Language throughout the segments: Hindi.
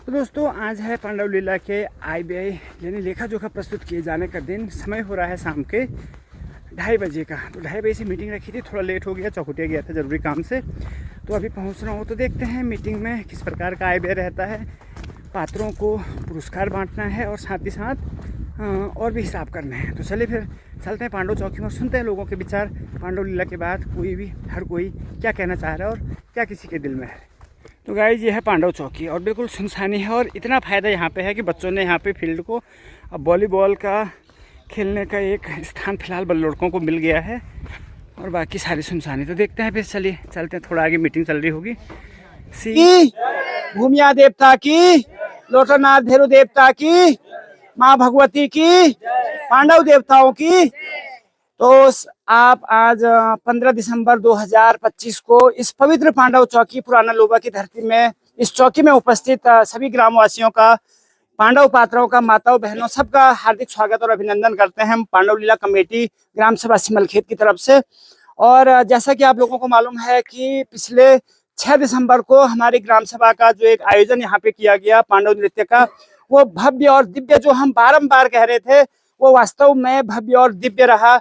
तो दोस्तों आज है पांडव लीला के IBI यानी लेखा जोखा प्रस्तुत किए जाने का दिन। समय हो रहा है शाम के 2:30 बजे का। तो 2:30 बजे से मीटिंग रखी थी, थोड़ा लेट हो गया, चौखुटिया गया था ज़रूरी काम से। तो अभी पहुंच रहा हूँ। तो देखते हैं मीटिंग में किस प्रकार का IBI रहता है। पात्रों को पुरस्कार बांटना है और साथ ही साथ और भी हिसाब करने हैं। तो चलिए फिर चलते हैं पांडव चौकी में और सुनते हैं लोगों के विचार। पांडव लीला के बाद हर कोई क्या कहना चाह रहा है और क्या किसी के दिल में है। तो गाइस ये है पांडव चौकी और बिल्कुल सुनसानी है। और इतना फ़ायदा यहाँ पे है कि बच्चों ने यहाँ पे फील्ड को अब वॉलीबॉल का खेलने का एक स्थान फिलहाल लड़कों को मिल गया है और बाकी सारी सुनसानी। तो देखते हैं फिर, चलिए चलते हैं। थोड़ा आगे मीटिंग चल रही होगी। भूमिया देवता की, लोटनाथ भैरव देवता की, माँ भगवती की, पांडव देवताओं की। तो आप आज 15 दिसंबर 2025 को इस पवित्र पांडव चौकी पुराना लोबा की धरती में इस चौकी में उपस्थित सभी ग्रामवासियों का, पांडव पात्राओं का, माताओं बहनों सबका हार्दिक स्वागत और अभिनंदन करते हैं हम पांडव लीला कमेटी ग्राम सभा सिमलखेत की तरफ से। और जैसा कि आप लोगों को मालूम है कि पिछले 6 दिसंबर को हमारी ग्राम सभा का जो एक आयोजन यहाँ पे किया गया पांडव नृत्य का, वो भव्य और दिव्य, जो हम बारंबार कह रहे थे, वो वास्तव में भव्य और दिव्य रहा।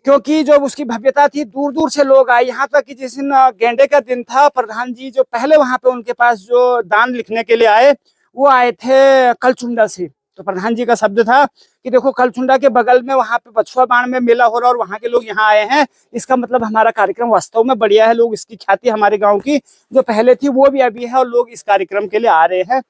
क्योंकि जो उसकी भव्यता थी, दूर दूर से लोग आए। यहाँ तक कि जिस दिन गेंडे का दिन था, प्रधान जी जो पहले वहां पे उनके पास जो दान लिखने के लिए आए, वो आए थे कलचुंडा से। तो प्रधान जी का शब्द था कि देखो कलचुंडा के बगल में वहां पे बछुआ बाण में मेला हो रहा है और वहां के लोग यहाँ आए हैं, इसका मतलब हमारा कार्यक्रम वास्तव में बढ़िया है। लोग, इसकी ख्याति हमारे गाँव की जो पहले थी वो भी अभी है और लोग इस कार्यक्रम के लिए आ रहे हैं।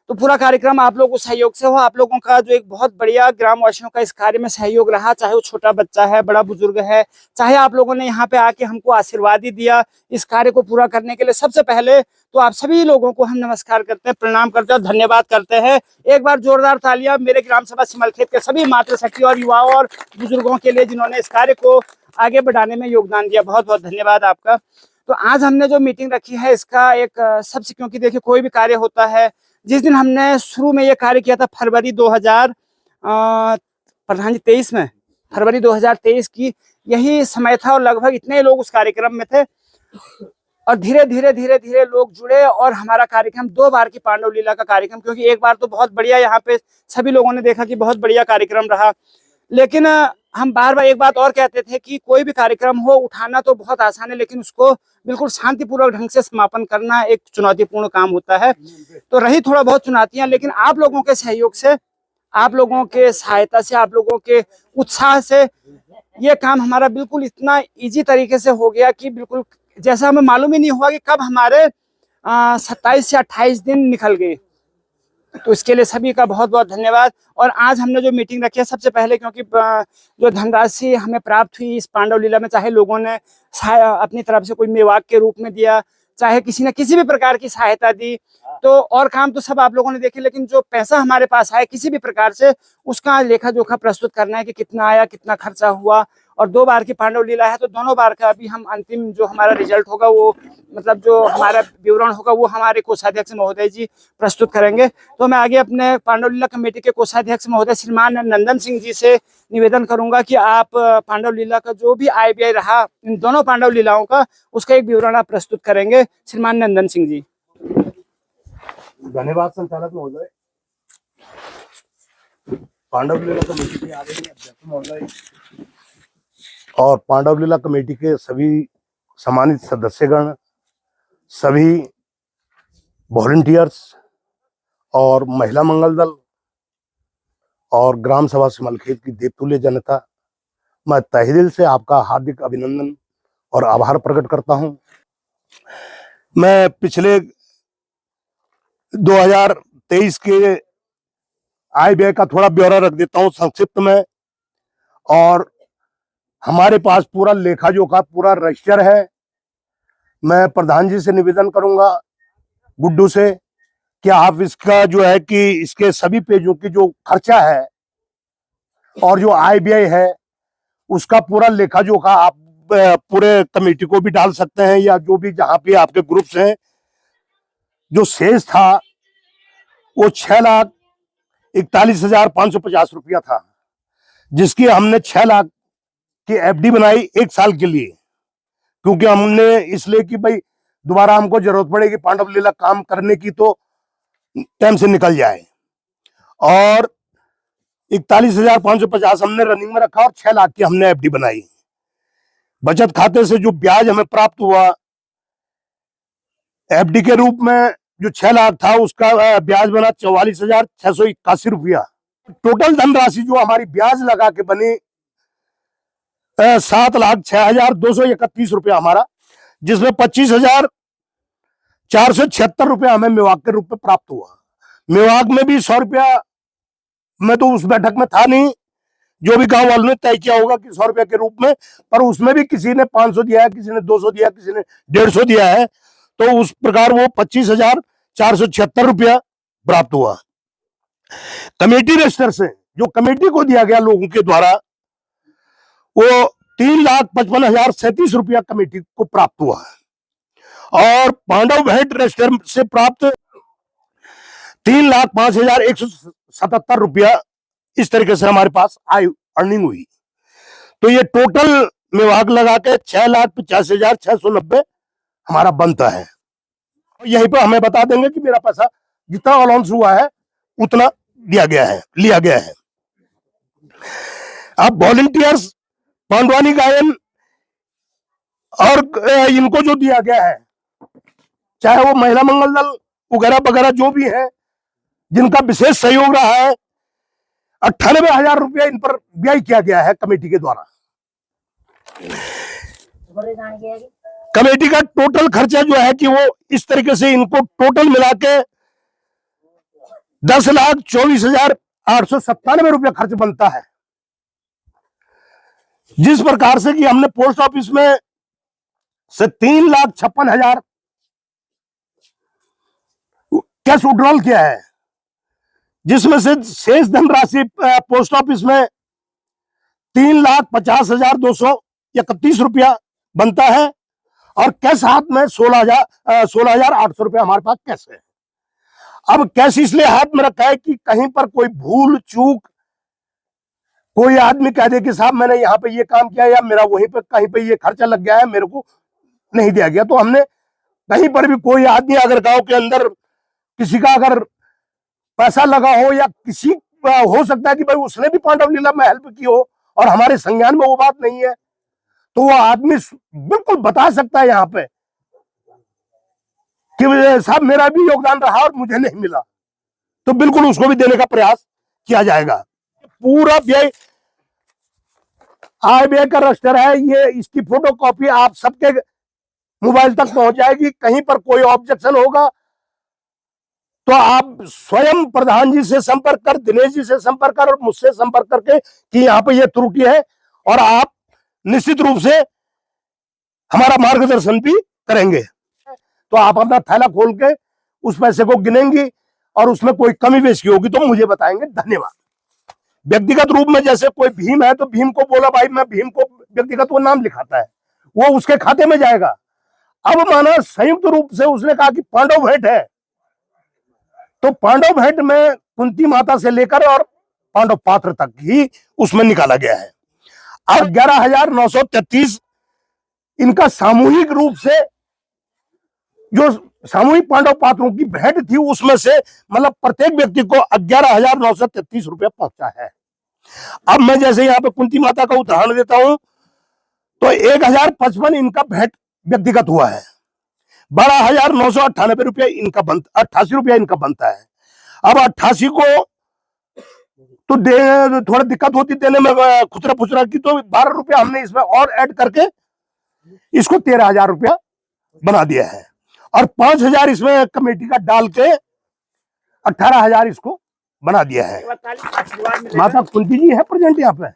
तो पूरा कार्यक्रम आप लोगों के सहयोग से हो। आप लोगों का जो एक बहुत बढ़िया ग्रामवासियों का इस कार्य में सहयोग रहा, चाहे वो छोटा बच्चा है, बड़ा बुजुर्ग है, चाहे आप लोगों ने यहाँ पे आके हमको आशीर्वाद ही दिया इस कार्य को पूरा करने के लिए। सबसे पहले तो आप सभी लोगों को हम नमस्कार करते हैं, प्रणाम करते हैं और धन्यवाद करते हैं। एक बार जोरदार तालियां मेरे ग्राम सभा सिमलखेत के सभी मातृशक्ति और युवाओं और बुजुर्गों के लिए जिन्होंने इस कार्य को आगे बढ़ाने में योगदान दिया। बहुत बहुत धन्यवाद आपका। तो आज हमने जो मीटिंग रखी है इसका एक सबसे, क्योंकि देखिए कोई भी कार्य होता है, जिस दिन हमने शुरू में ये कार्य किया था फरवरी 2023 में, फरवरी 2023 की यही समय था और लगभग इतने लोग उस कार्यक्रम में थे और धीरे धीरे लोग जुड़े और हमारा कार्यक्रम 2 बार की पांडव लीला का कार्यक्रम, क्योंकि एक बार तो बहुत बढ़िया यहाँ पे सभी लोगों ने देखा कि बहुत बढ़िया कार्यक्रम रहा, लेकिन हम बार बार एक बात और कहते थे कि कोई भी कार्यक्रम हो, उठाना तो बहुत आसान है, लेकिन उसको बिल्कुल शांतिपूर्वक ढंग से समापन करना एक चुनौतीपूर्ण काम होता है। तो रही थोड़ा बहुत चुनौतियां, लेकिन आप लोगों के सहयोग से, आप लोगों के सहायता से, आप लोगों के उत्साह से ये काम हमारा बिल्कुल इतना इजी तरीके से हो गया कि बिल्कुल जैसा हमें मालूम ही नहीं हुआ कि कब हमारे 27 से 28 दिन निकल गए। तो इसके लिए सभी का बहुत बहुत धन्यवाद। और आज हमने जो मीटिंग रखी है, सबसे पहले क्योंकि जो धनराशि हमें प्राप्त हुई इस पांडव लीला में, चाहे लोगों ने अपनी तरफ से कोई मेवाक के रूप में दिया, चाहे किसी ने किसी भी प्रकार की सहायता दी, तो और काम तो सब आप लोगों ने देखे, लेकिन जो पैसा हमारे पास आया किसी भी प्रकार से, उसका लेखा जोखा प्रस्तुत करना है कि कितना आया, कितना खर्चा हुआ। और 2 बार की पांडव लीला है तो दोनों बार का अभी हम अंतिम जो हमारा रिजल्ट होगा, वो मतलब जो हमारा विवरण होगा, वो हमारे कोषाध्यक्ष महोदय जी प्रस्तुत करेंगे। तो मैं आगे अपने पांडव लीला कमेटी के कोषाध्यक्ष महोदय श्रीमान नंदन सिंह जी से निवेदन करूंगा कि आप पांडव लीला का जो भी IBI रहा इन दोनों पांडव लीलाओं का, उसका एक विवरण आप प्रस्तुत करेंगे। श्रीमान नंदन सिंह जी। धन्यवाद संचालक महोदय। पांडव लीला कमेटी के आदरणीय अध्यक्ष महोदय और पांडव लीला कमेटी के सभी सम्मानित सदस्यगण, सभी वॉलंटियर्स और महिला मंगल दल और ग्राम सभा सिमलखेत की देवतुल्य जनता, मैं तहे दिल से आपका हार्दिक अभिनंदन और आभार प्रकट करता हूं। मैं पिछले 2023 के IBI का थोड़ा ब्यौरा रख देता हूं संक्षिप्त में। और हमारे पास पूरा लेखा जोखा, पूरा रजिस्टर है। मैं प्रधान जी से निवेदन करूंगा, गुड्डू से, कि आप इसका जो है कि इसके सभी पेजों की जो खर्चा है और जो IBI है उसका पूरा लेखा जोखा आप पूरे कमेटी को भी डाल सकते हैं, या जो भी जहां पे आपके ग्रुप्स हैं। जो शेष था वो 6,41,550 रुपया था, जिसकी हमने 6 लाख की FD बनाई 1 साल के लिए, क्योंकि हमने इसलिए कि भाई दोबारा हमको जरूरत पड़ेगी पांडव लीला काम करने की, तो टाइम से निकल जाए। और 41,550 हमने रनिंग में रखा और 6 लाख की हमने एफडी बनाई। बचत खाते से जो ब्याज हमें प्राप्त हुआ एफडी के रूप में, जो 6 लाख था उसका ब्याज बना 44,681 रुपया। टोटल धनराशि जो हमारी ब्याज लगा के बनी 7,06,231 रुपया हमारा, जिसमें 25,476 रुपया हमें मेवाक के रूप में प्राप्त हुआ। मेवाक में भी 100 रुपया, मैं तो उस बैठक में था नहीं, जो भी गांव वालों ने तय किया होगा कि 100 रुपया के रूप में, पर उसमें भी किसी ने 500 दिया है, किसी ने 200 दिया, किसी ने 150 दिया है, तो उस प्रकार वो 25,476 रुपया प्राप्त हुआ। कमेटी रजिस्टर से जो कमेटी को दिया गया लोगों के द्वारा, वो 3,55,037 रुपया कमेटी को प्राप्त हुआ। और पांडव भेंट रजिस्टर से प्राप्त 3,05,177 रुपया, इस तरीके से हमारे पास आय अर्निंग हुई। तो ये टोटल विभाग लगा के 6,85,690 हमारा बनता है। यहीं पर हमें बता देंगे कि मेरा पैसा जितना अलाउंस हुआ है उतना लिया गया है। अब वॉलंटियर्स, पांडवानी गायन और इनको जो दिया गया है, चाहे वो महिला मंगल दल वगैरह वगैरह जो भी है, जिनका विशेष सहयोग रहा है, 98,000 रुपया इन पर व्यय किया गया है कमेटी के द्वारा। कमेटी का टोटल खर्चा जो है कि वो इस तरीके से इनको टोटल मिला के 10,24,897 रुपया खर्च बनता है। जिस प्रकार से कि हमने पोस्ट ऑफिस में से 3,56,000 कैश विड्रॉल किया है, जिसमें से शेष धनराशि पोस्ट ऑफिस में 3,50,231 रुपया बनता है, और कैश हाथ में 16,800 रुपया हमारे पास कैश है। अब कैश इसलिए हाथ में रखा है कि कहीं पर कोई भूल चूक, कोई आदमी कह दे कि साहब मैंने यहाँ पे ये काम किया या मेरा वहीं पे कहीं पे ये खर्चा लग गया है, मेरे को नहीं दिया गया। तो हमने कहीं पर भी कोई आदमी अगर गांव के अंदर किसी का अगर पैसा लगा हो, या किसी हो सकता है कि भाई उसने भी पांडव लीला में हेल्प की हो और हमारे संज्ञान में वो बात नहीं है, तो वो आदमी बिल्कुल बता सकता है यहाँ पे कि साहब मेरा भी योगदान रहा और मुझे नहीं मिला, तो बिल्कुल उसको भी देने का प्रयास किया जाएगा। पूरा व्यय आय व्यय का रजिस्टर है ये, इसकी फोटो कॉपी आप सबके मोबाइल तक पहुंच जाएगी। कहीं पर कोई ऑब्जेक्शन होगा तो आप स्वयं प्रधान जी से संपर्क कर, दिनेश जी से संपर्क कर और मुझसे संपर्क करके कि यहाँ पे ये त्रुटि है, और आप निश्चित रूप से हमारा मार्गदर्शन भी करेंगे। तो आप अपना थैला खोल के उस पैसे को गिनेंगी और उसमें कोई कमी बेशी होगी तो मुझे बताएंगे। धन्यवाद। व्यक्तिगत रूप में जैसे कोई भीम है तो भीम को बोला भाई मैं भीम को व्यक्तिगत वो नाम लिखाता है, वो उसके खाते में जाएगा। अब माना संयुक्त रूप से उसने कहा कि पांडव भेंट है, तो पांडव भेंट में कुंती माता से लेकर और पांडव पात्र तक ही उसमें निकाला गया है। अब 11,933 इनका सामूहिक रूप से जो सामूहिक पांडव पात्रों की भेंट थी उसमें से मतलब प्रत्येक व्यक्ति को 11,933 रुपया पहुंचा है। अब मैं जैसे यहाँ पे कुंती माता का उदाहरण देता हूं तो 1,055 इनका भेंट व्यक्तिगत हुआ है, 12,998 रुपया इनका बनता, 88 रुपया इनका बनता है। अब 88 को तो थोड़ा दिक्कत होती देने में खुचरा फुचरा की, तो 12 रुपया हमने इसमें और ऐड करके इसको 13,000 रुपया बना दिया है, और 5,000 इसमें कमेटी का डाल के 18,000 इसको बना दिया है। माता कुंती जी है प्रेजेंट यहाँ पे।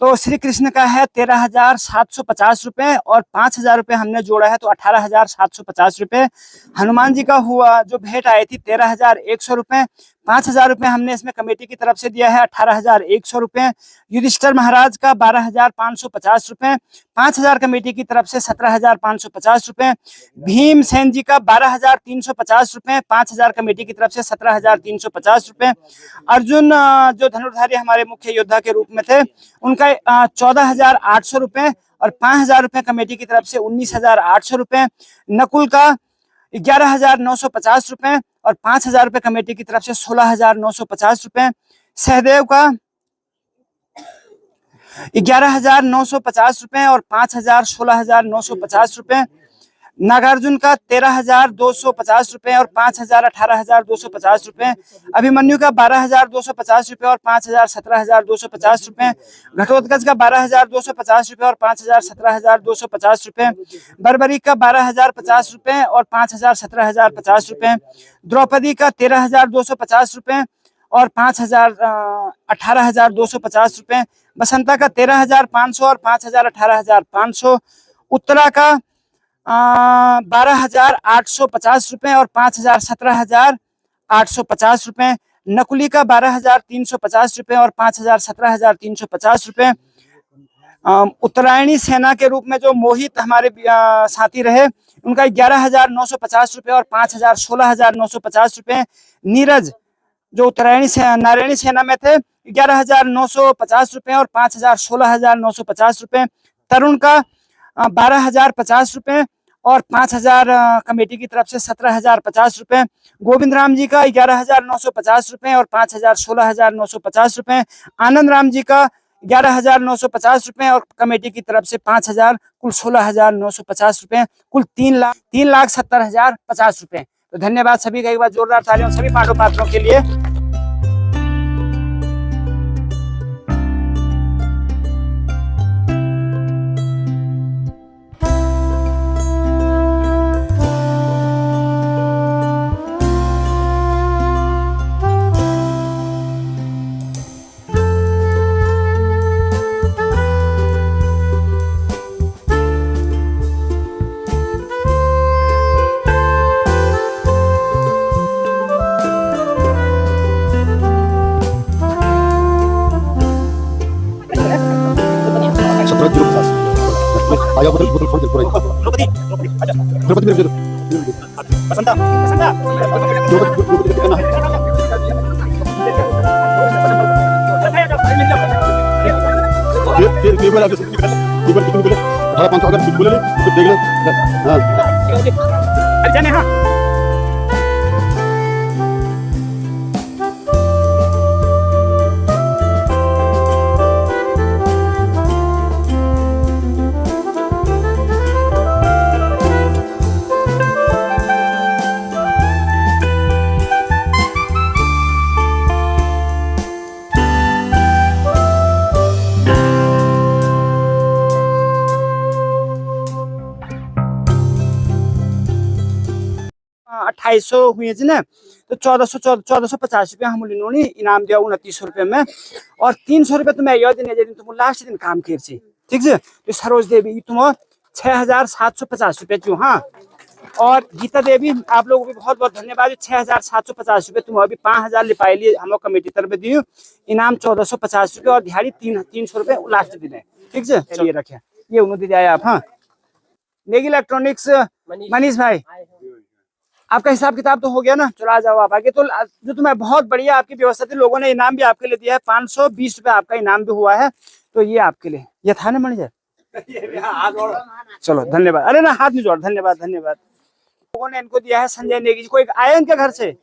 तो श्री कृष्ण का है 13,750 रुपए, और 5,000 रुपए हमने जोड़ा है तो 18,750 रुपए। हनुमान जी का हुआ जो भेंट आई थी 13,100 रुपए, 5,000 रुपए हमने इसमें कमेटी की तरफ से दिया है, 18,100 रुपए। युधिष्ठिर महाराज का 12,550 रुपए, 5,000 कमेटी की तरफ से 17,550 रुपए। भीमसेन जी का 12,350 रुपए, 5,000 कमेटी की तरफ से 17,350 रुपए। अर्जुन जो धनुर्धारी हमारे मुख्य योद्धा के रूप में थे उनका 14,800 रुपए, और 5,000 रुपए कमेटी की तरफ से 19,800 रुपए। नकुल का 11,950 रुपए, और 5,000 रुपये कमेटी की तरफ से 16,950 रुपये। सहदेव का 11,950 रुपये और 5,000 16,950 रुपये। नागार्जुन का 13,250 रुपये और 5,000 18,250 रुपये। अभिमन्यु का 12,250 रुपये और 5,000 17,250 रुपये। घटोत्कच का 12,250 रुपये और 5,000 17,250 रुपये। बर्बरी का 12,050 रुपये और 5,000 17,050 रुपये। द्रौपदी का 13,250 रुपये और 5,000 18,250 रुपये। बसंता का 13,500 और 5,000 18,500। उत्तरा का 12,850 रुपये और 5,000 17,850 रुपये। नकुली का 12,350 रुपये और 5,000 17,350 रुपये। उत्तरायणी सेना के रूप में जो मोहित हमारे साथी रहे, उनका 11,950 रुपये और 5,000 16,950 रुपये। नीरज जो उत्तरायणी नारायणी सेना में थे, 11,950 रुपये और 5,000 16,950 रुपये। तरुण का 12,050 रुपये और 5,000 कमेटी की तरफ से 17,050 रुपये। गोविंद राम जी का 11,950 रुपये और 5,000 16,950 रुपये। आनंद राम जी का 11,950 रुपये और कमेटी की तरफ से 5,000, कुल 16,950 रुपये, कुल 3,70,050 रुपये। तो धन्यवाद सभी का, एक बार जोरदार तालियां सभी पांडव पात्रों के लिए। आया बोतल बोतल छोड़ दे पूरा। द्रौपदी द्रौपदी बसंता बसंता द्रौपदी करना है। ये बोला कि ये बोल कितने बोले 18,500 अगर बोले तो देख ले। हां अरे जाने। हां सौ हुए ना, तो 1450 रुपया हम लिनोनी इनाम दिया 2900 रुपये में। और 300 रुपये तो मैं यह दिन तुम लास्ट दिन काम कर ठीक है। तो सरोज देवी तुम 6,750 रुपये जो। हाँ, और गीता देवी आप लोगों को भी बहुत बहुत धन्यवाद। 6,750 रुपये तुम अभी 5,000 लिपाई लिए हम कमेटी तरफ दी। इनाम 1,450 रुपये और दिहाड़ी 300 रुपये लास्ट दिन है। ठीक है, चलिए रखे ये उन्होंने दिया आप। हाँ, नेगी इलेक्ट्रॉनिक्स मनीष भाई, आपका हिसाब किताब तो हो गया ना, चलो आ जाओ आप आगे। तो जो तुम्हें बहुत बढ़िया आपकी व्यवस्था थी, लोगों ने इनाम भी आपके लिए दिया है। 520 रुपये आपका इनाम भी हुआ है, तो ये आपके लिए ये था ना मैनेजर। चलो धन्यवाद। अरे ना हाथ नहीं जोड़, धन्यवाद धन्यवाद। लोगों ने इनको दिया है। संजय नेगी जी, कोई आया इनके घर से।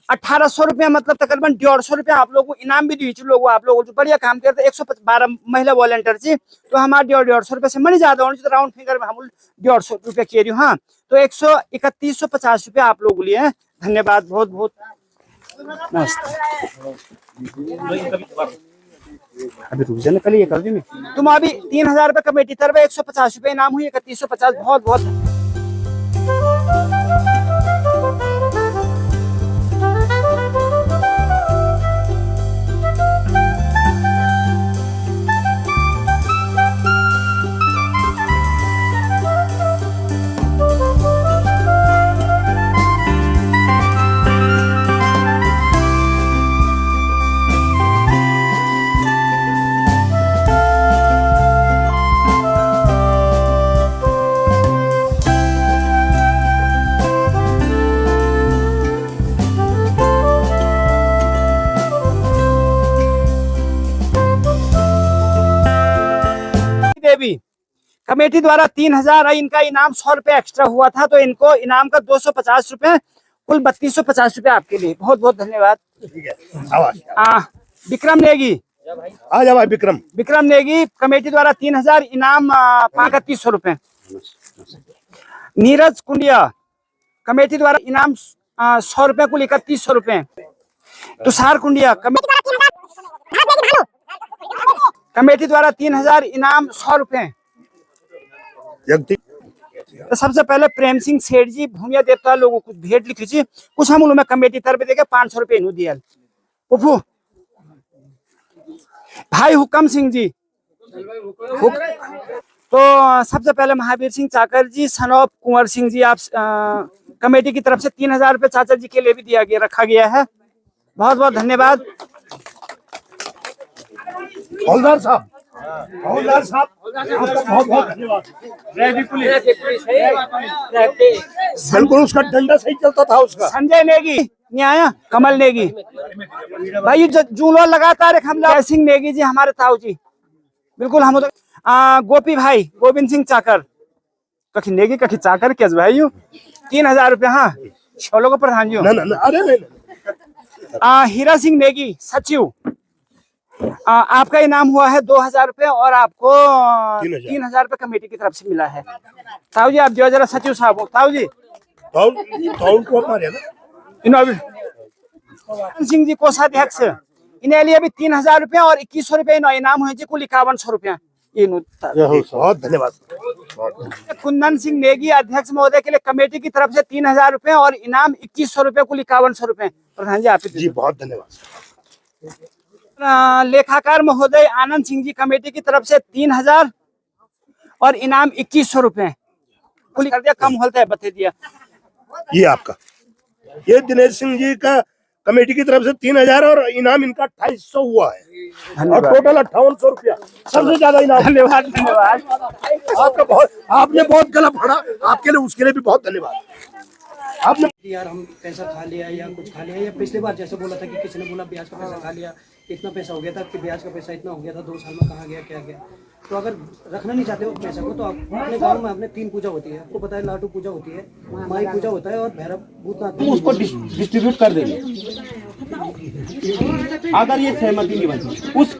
1,800 रुपया मतलब तकरीबन 150 रुपया आप लोगों को इनाम भी दी। लोग आप लोग जो बढ़िया काम करते 112 महिला वॉलंटियर जी, तो हमारे 150 रुपये से मनी ज्यादा होने, तो राउंड फिगर में हम 150 रुपया कह रही हूँ। हाँ, तो 13150 रुपया आप लोग लिए हैं। धन्यवाद बहुत बहुत। अभी रुक जाने पहले ये कर दी मैं। तुम अभी 3,000 रुपये कमेटी तरफ 150 रुपये इनाम हुई। 3150 बहुत बहुत। कमेटी द्वारा 3000 इनका इनाम 100 रुपए एक्स्ट्रा हुआ था, तो इनको इनाम का 250 रुपए, कुल 3250 रुपए आपके लिए। बहुत बहुत धन्यवाद। ठीक है, आवाज विक्रम नेगी, आ जा भाई विक्रम। विक्रम नेगी कमेटी द्वारा 3000 इनाम 3100 रुपए। नीरज कुंडिया कमेटी द्वारा इनाम 100 रुपए, कुल 3100 रुपए। तुषार कुंडिया कमेटी द्वारा 3000 इनाम 100 रुपए। तो सबसे पहले प्रेम सिंह सेठ जी भूमिया देवता लोगों कुछ भेंट लिखी थी, कुछ हम उन्होंने कमेटी तरफ देके 500 रुपए इन्हों दिया। पुफू भाई हुक्म सिंह जी तो सबसे पहले महावीर सिंह चाकर जी सन ऑफ कुंवर सिंह जी, आप कमेटी की तरफ से 3000 रुपए चाचा जी के लिए भी दिया गया, रखा गया है। बहुत बहुत धन्यवाद। हौलदार साहब, हौलदार साहब आपका बहुत बहुत धन्यवाद। बिल्कुल उसका डंडा सही चलता था उसका। संजय नेगी न्याय, कमल नेगी भाई जूलो लगातार एक हमला। सिंह नेगी जी हमारे ताऊ जी, बिल्कुल हम गोपी भाई गोविंद सिंह चाकर कखी नेगी कखी चाकर क्या भाई 3000 रुपए। हाँ छोलो को प्रधान जी अरे नहीं। हीरा सिंह नेगी सचिव, आपका इनाम हुआ है 2000 रुपए और आपको 3000 रुपए कमेटी की तरफ से मिला है। ताऊ जी आप जो जरा सचिव साहब हो। ताऊ जी सिंह जी कोषाध्यक्ष, इन्हें लिए भी 3000 रुपए और 2100 रुपए इनाम हुए जी, कुल 5100 रुपया। बहुत धन्यवाद। कुंदन सिंह नेगी अध्यक्ष महोदय के लिए कमेटी की तरफ से 3000 रुपए और इनाम 2100 रुपए, कुल 5100 रुपए। प्रधान जी आप जी बहुत धन्यवाद। लेखाकार महोदय आनंद सिंह जी कमेटी की तरफ से 3000 और इनाम 2100 रुपए, कुल कर दिया, कम होता है बता दिया। ये आपका, ये दिनेश सिंह जी का कमेटी की तरफ से 3000 और इनाम इनका 2800 हुआ है और टोटल 5800 रुपया, सबसे ज्यादा इनाम। धन्यवाद धन्यवाद आपका बहुत, आपने बहुत गला फाड़ा, आपके लिए उसके लिए भी बहुत धन्यवाद। आपने यार हम पैसा खा लिया या कुछ खा लिया, या पिछली बार जैसे बोला था कि किसी ने बोला ब्याज का पैसा खा लिया, इतना पैसा हो गया था कि ब्याज का पैसा इतना हो गया था, 2 साल में कहाँ गया क्या गया। तो अगर रखना नहीं चाहते हो पैसा को, तो आप अपने गांव में अपने 3 पूजा होती है, आपको पता है लाटू पूजा होती है, माई पूजा होता है और भैरव भूतनाथ, उसको डिस्ट्रीब्यूट कर देंगे अगर ये सहमति नहीं बनती उस